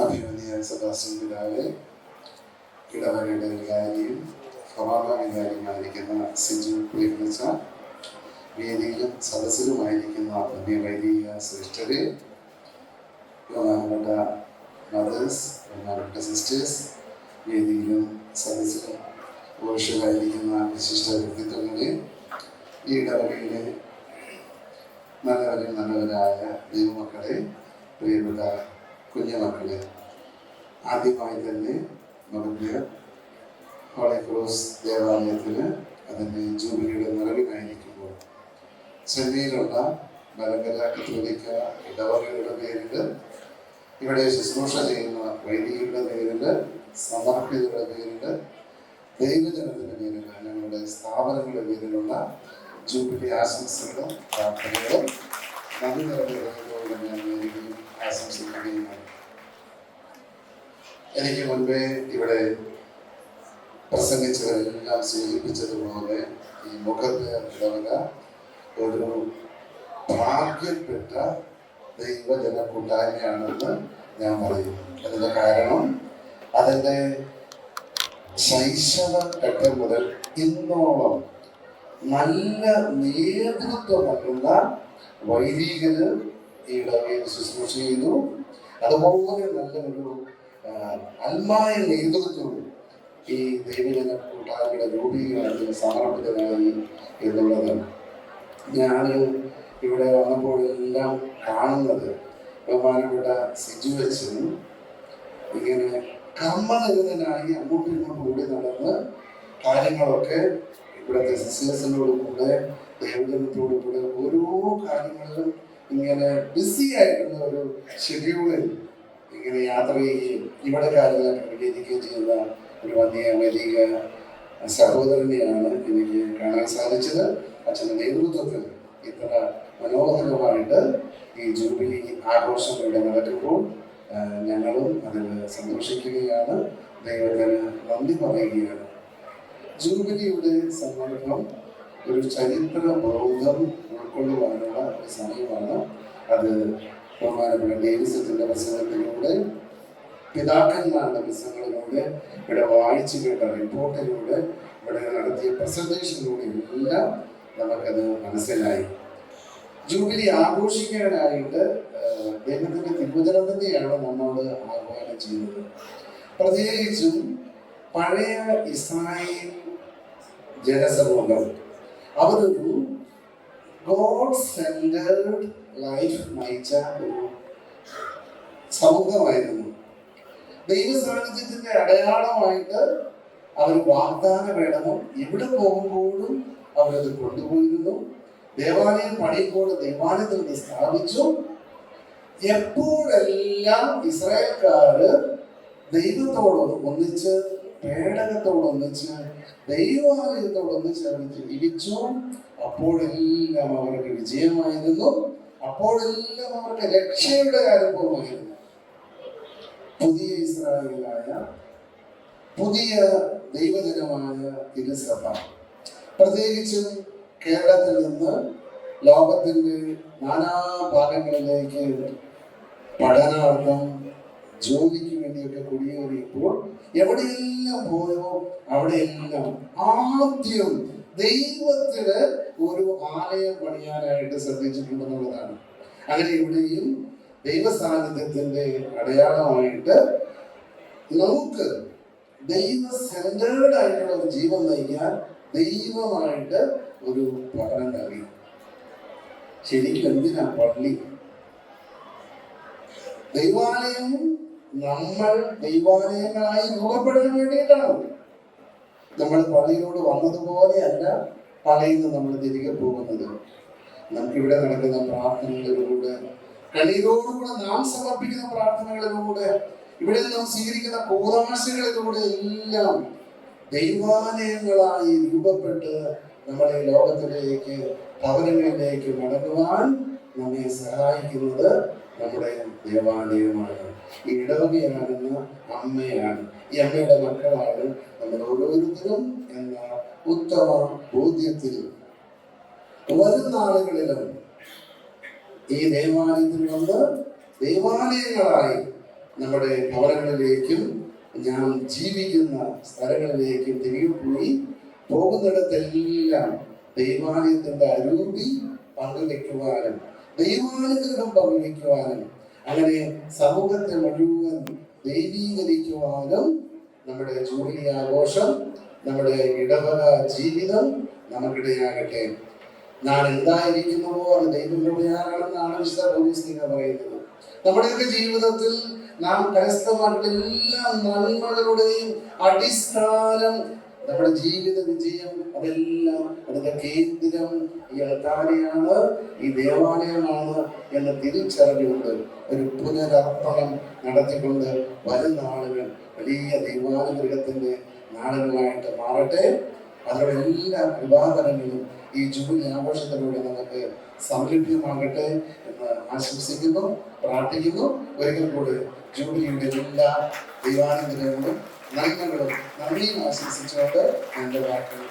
അഭിമന്യ Sebastian പിതാവെ, ഇടവകയുടെ വികാരിയും ഫൊറോന വികാരിയുമായിരിക്കുന്ന സിജു പ്രിയമിച്ച, വേദിയിലും സദസ്സിലുമായിരിക്കുന്ന വൈദിക ശ്രേഷ്ഠരെ, ബഹുമാനപ്പെട്ട മദേഴ്സ്, ബഹുമാനപ്പെട്ട സിസ്റ്റേഴ്സ്, വേദിയിലും സദസ്സിലും ഘോഷമായിരിക്കുന്ന വിശിഷ്ട വ്യക്തിത്വങ്ങളെ, ഈ ഇടവകയിലെ നല്ലവരായ ദൈവമക്കളെ, പ്രിയപ്പെട്ട കുഞ്ഞുമക്കളെ, ആദ്യമായി തന്നെ നമുക്ക് ഹോളി ക്രോസ് ദേവാലയത്തിന് അതിൻ്റെ ജൂബിലിയുടെ നിറവിനായിരിക്കുമ്പോൾ ചെന്നൈയിലുള്ള മലങ്കര കത്തോലിക്ക ഇടവകയുടെ പേരിൽ, ഇവിടെ ശുശ്രൂഷ ചെയ്യുന്ന വൈദികരുടെ പേരിൽ, സമർപ്പിതരുടെ പേരിൽ, ദൈവജനത്തിൻ്റെ പേരിൽ, ഞങ്ങളുടെ സ്ഥാപനങ്ങളുടെ പേരിലുള്ള ജൂബിലി ആശംസകളും പ്രാർത്ഥനകളും നന്ദി നിറഞ്ഞ ഞാൻ നേരുകയും ആശംസിക്കുകയുമാണ്. എനിക്ക് മുൻപേ ഇവിടെ പ്രസംഗിച്ചവരെല്ലാം സൂചിപ്പിച്ചതുപോലെ ഈ മുഖപേർ ഇടവക ഒരു ഭാഗ്യപ്പെട്ട ദൈവജന കൂട്ടായ്മയാണെന്ന് ഞാൻ പറയും. അതിൻ്റെ കാരണം അതിൻ്റെ ശൈശവ ഘട്ടം മുതൽ ഇന്നോളം നല്ല നേതൃത്വം നൽകുന്ന വൈദികര് ഈ ഇടവകയിൽ ശുശ്രൂഷ ചെയ്തു. അതുപോലെ നല്ലൊരു ആത്മായ നേതൃത്വം ഈ ദൈവജന കൂട്ടായ്മയുടെ രൂപീകരണത്തിന് സമർപ്പിതനായി എന്നുള്ളത് ഞാൻ ഇവിടെ വന്നപ്പോഴെല്ലാം കാണുന്നത്. ബഹുമാനപ്പെട്ട സിജു അച്ഛൻ ഇങ്ങനെ കർമ്മനിരതനായി അങ്ങോട്ടും ഇങ്ങോട്ടും ഓടി നടന്ന് കാര്യങ്ങളൊക്കെ ഇവിടുത്തെ സിസ്റ്റേഴ്സിനോട് കൂടെ ദൈവജനത്തോടു കൂടെ ഓരോ കാര്യങ്ങളിലും ഇങ്ങനെ ബിസി ആയിട്ടുള്ള ഒരു ഷെഡ്യൂളിൽ ഇങ്ങനെ യാത്ര ചെയ്യുകയും ഇവിടെ കാര്യങ്ങളൊക്കെ വിവേചിക്കുകയും ചെയ്യുന്ന ഒരു വലിയ സഹോദരനെയാണ് എനിക്ക് കാണാൻ സാധിച്ചത്. അച്ഛൻ്റെ നേതൃത്വത്തിൽ ഇത്ര മനോഹരമായിട്ട് ഈ ജൂബിലി ആഘോഷം ഇവിടെ നടക്കുമ്പോൾ ഞങ്ങളും അതിൽ സന്തോഷിക്കുകയാണ്, ദൈവത്തിന് നന്ദി പറയുകയാണ്. ജൂബിലിയുടെ സന്ദർഭം ഒരു ചരിത്ര ബോധം ഉൾക്കൊള്ളുവാനുള്ള ഒരു സമയമാണ്. അത് ബഹുമാനപ്പെട്ട ഡേവിസത്തിന്റെ പ്രസംഗത്തിലൂടെ, പിതാക്കന്മാരുടെ പ്രസംഗങ്ങളിലൂടെ, ഇവിടെ വായിച്ചു കേട്ട റിപ്പോർട്ടിലൂടെ, ഇവിടെ നടത്തിയ പ്രസന്റേഷനിലൂടെ എല്ലാം നമുക്കത് മനസ്സിലായി. ജൂബിലി ആഘോഷിക്കാനായിട്ട് ദൈവത്തിന്റെ തിരുവചനത്തിനെയാണ് നമ്മോട് ആഹ്വാനം ചെയ്യുന്നത്. പ്രത്യേകിച്ചും പഴയ ഇസ്രായേൽ ജനസമൂഹം അവരൊരു ഗോഡ് സെന്റേർഡ് ലൈഫ് നയിച്ച ഒരു സമൂഹമായിരുന്നു. ദൈവ സാന്നിധ്യത്തിന്റെ അടയാളമായിട്ട് അവർ വാഗ്ദാന വേടനം എവിടെ പോകുമ്പോഴും അവരത് കൊണ്ടുപോയിരുന്നു. ദേവാലയം പണിയുമ്പോൾ ദേവാലയത്തിൽ നിന്ന് സ്ഥാപിച്ചു. എപ്പോഴെല്ലാം ഇസ്രായേൽക്കാര് ദൈവത്തോട് ഒന്നിച്ച്, പേടകത്തോടൊന്നിച്ച്, ദൈവാലയത്തോടൊന്നിച്ച് അവർ ജീവിച്ചു, അപ്പോഴെല്ലാം അവർക്ക് വിജയമായിരുന്നു. അപ്പോഴെല്ലാം അവർക്ക് രക്ഷയുടെ അനുഭവമായിരുന്നു. പുതിയ ഇസ്രായേലായ പുതിയ ദൈവജനമായ തിരുസഭ പ്രത്യേകിച്ചും കേരളത്തിൽ നിന്ന് ലോകത്തിന്റെ നാനാഭാഗങ്ങളിലേക്ക് പഠനാർത്ഥം, ജോലിക്ക് വേണ്ടിയൊക്കെ കുടിയേറിയപ്പോൾ എവിടെയെല്ലാം പോയോ അവിടെയെല്ലാം ആദ്യം ദൈവത്തിന് ഒരു ആലയം പണിയാനായിട്ട് ശ്രദ്ധിച്ചിട്ടുണ്ടെന്നുള്ളതാണ്. അങ്ങനെ ഇവിടെയും ദൈവ സാന്നിധ്യത്തിന്റെ അടയാളമായിട്ട് നമുക്ക് ദൈവ സെന്റേർഡ് ആയിട്ടുള്ള ഒരു ജീവൻ നയിക്കാൻ ദൈവമായിട്ട് ഒരു പഠനം നൽകി. ശരിക്കും എന്തിനാ പള്ളി? ദൈവാലയം നമ്മൾ ദൈവാലയങ്ങളായി രൂപപ്പെടാൻ വേണ്ടിയിട്ടാണ്. നമ്മൾ പള്ളിയിലോട് വന്നതുപോലെയല്ല പള്ളിയിൽ നിന്ന് നമ്മൾ തിരികെ പോകുന്നത്. നമുക്കിവിടെ നടക്കുന്ന പ്രാർത്ഥനകളിലൂടെ, കണ്ണീരോടുകൂടെ നാം സമർപ്പിക്കുന്ന പ്രാർത്ഥനകളിലൂടെ, ഇവിടെ നാം സ്വീകരിക്കുന്ന കൂതാശകളിലൂടെ എല്ലാം ദൈവാലയങ്ങളായി രൂപപ്പെട്ട് നമ്മുടെ ലോകത്തിലേക്ക്, ഭവനങ്ങളിലേക്ക് മടങ്ങുവാൻ നമ്മെ സഹായിക്കുന്നത് നമ്മുടെ ദേവാലയമാണ്. ഈ ഇടവകയാണെന്ന അമ്മയാണ്, ഈ അമ്മയുടെ മക്കളാണ് നമ്മൾ ഓരോരുത്തരും എന്ന ഉത്തമ ബോധ്യത്തിൽ വരും നാളുകളിലും ഈ ദേവാലയത്തിൽ വന്ന് ദൈവാലയങ്ങളായി നമ്മുടെ ഭവനങ്ങളിലേക്കും ഞാൻ ജീവിക്കുന്ന സ്ഥലങ്ങളിലേക്കും തിരികെ പോയി പോകുന്നിടത്തെല്ലാം ദൈവാലയത്തിന്റെ അരൂപി പങ്കുവെക്കുവാനും ദൈവാനുഗ്രഹം പങ്കുവെക്കുവാനും അങ്ങനെ സമൂഹത്തെ മുഴുവൻ ദൈവീകരിക്കുവാനും നമ്മുടെ ജൂബിലി ആഘോഷം, നമ്മുടെ ഇടവക ജീവിതം നമുക്കിടയാകട്ടെ. നാം എന്തായിരിക്കുന്നുവോ അത് ദൈവകൃപയാണെന്നാണ് വിശുദ്ധ പൗലോസ് പറയുന്നത്. നമ്മുടെയൊക്കെ ജീവിതത്തിൽ നാം കരസ്ഥമാക്കിയ എല്ലാ നന്മകളുടെയും അടിസ്ഥാനം നമ്മുടെ ജീവിത വിജയം, അതെല്ലാം അതിന്റെ കേന്ദ്രം ഈ അൾത്താരയാണ്, ഈ ദേവാലയമാണ് എന്ന് തിരിച്ചറിഞ്ഞുകൊണ്ട് ഒരു പുനരർപ്പണം നടത്തിക്കൊണ്ട് വരുന്ന ആളുകൾ വലിയ ദൈവാനുഗ്രഹത്തിന്റെ നാളുകളായിട്ട് മാറട്ടെ. അതിലുള്ള എല്ലാ കൃപാകരങ്ങളും ഈ ജൂബിലി ആഘോഷത്തിലൂടെ നമുക്ക് സംലഭ്യമാകട്ടെ എന്ന് ആശംസിക്കുന്നു, പ്രാർത്ഥിക്കുന്നു. ഒരിക്കൽ കൂടെ ജൂബിലിയുടെ എല്ലാ ദൈവാനുഗ്രഹങ്ങളും നന്മകളും നന്ദിയും ആശംസിച്ചുകൊണ്ട് എൻ്റെ വാക്കുകൾ